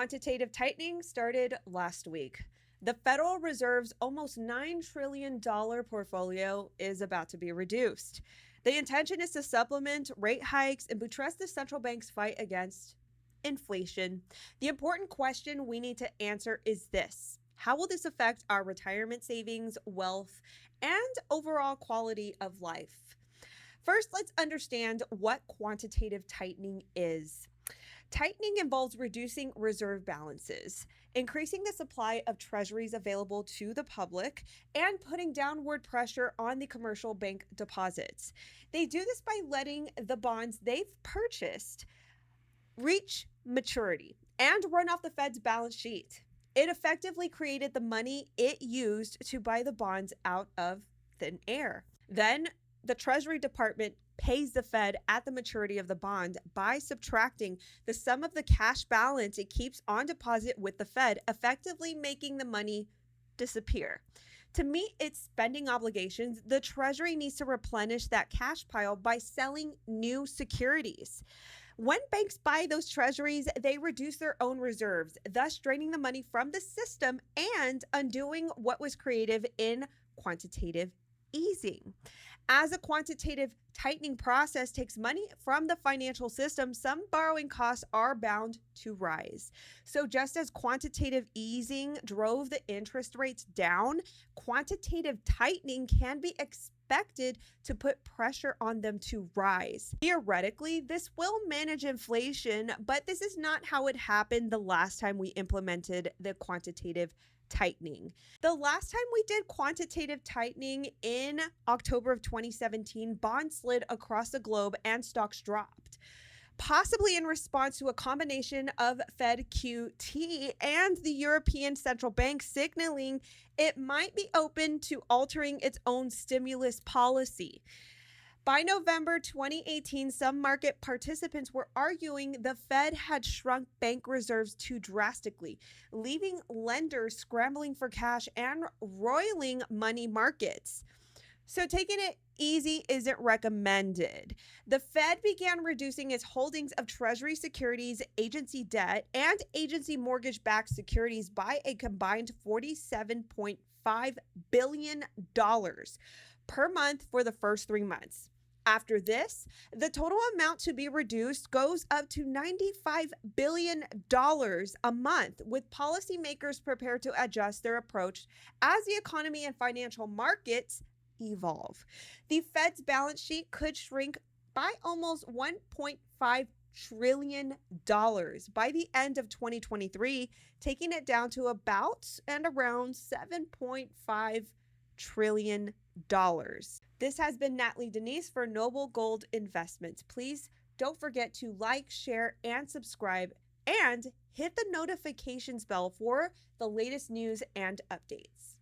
Quantitative tightening started last week. The Federal Reserve's almost $9 trillion portfolio is about to be reduced. The intention is to supplement rate hikes and buttress the central bank's fight against inflation. The important question we need to answer is this: how will this affect our retirement savings, wealth, and overall quality of life? First, let's understand what quantitative tightening is. Tightening involves reducing reserve balances, increasing the supply of treasuries available to the public, and putting downward pressure on the commercial bank deposits. They do this by letting the bonds they've purchased reach maturity and run off the Fed's balance sheet. It effectively created the money it used to buy the bonds out of thin air. Then the Treasury Department pays the Fed at the maturity of the bond by subtracting the sum of the cash balance it keeps on deposit with the Fed, effectively making the money disappear. To meet its spending obligations, the Treasury needs to replenish that cash pile by selling new securities. When banks buy those treasuries, they reduce their own reserves, thus draining the money from the system and undoing what was created in quantitative easing. As a quantitative tightening process takes money from the financial system, some borrowing costs are bound to rise. So just as quantitative easing drove the interest rates down, quantitative tightening can be expected to put pressure on them to rise. Theoretically, this will manage inflation, but this is not how it happened the last time we implemented the quantitative tightening. The last time we did quantitative tightening in October of 2017, bonds slid across the globe and stocks dropped, possibly in response to a combination of Fed QT and the European Central Bank signaling it might be open to altering its own stimulus policy. By November 2018, some market participants were arguing the Fed had shrunk bank reserves too drastically, leaving lenders scrambling for cash and roiling money markets. So taking it easy isn't recommended. The Fed began reducing its holdings of Treasury securities, agency debt, and agency mortgage-backed securities by a combined $47.5 billion per month for the first 3 months. After this, the total amount to be reduced goes up to $95 billion a month, with policymakers prepared to adjust their approach as the economy and financial markets evolve. The Fed's balance sheet could shrink by almost $1.5 trillion by the end of 2023, taking it down to about and around $7.5 trillion. This has been Natalie Denise for Noble Gold Investments. Please don't forget to like, share, and subscribe, and hit the notifications bell for the latest news and updates.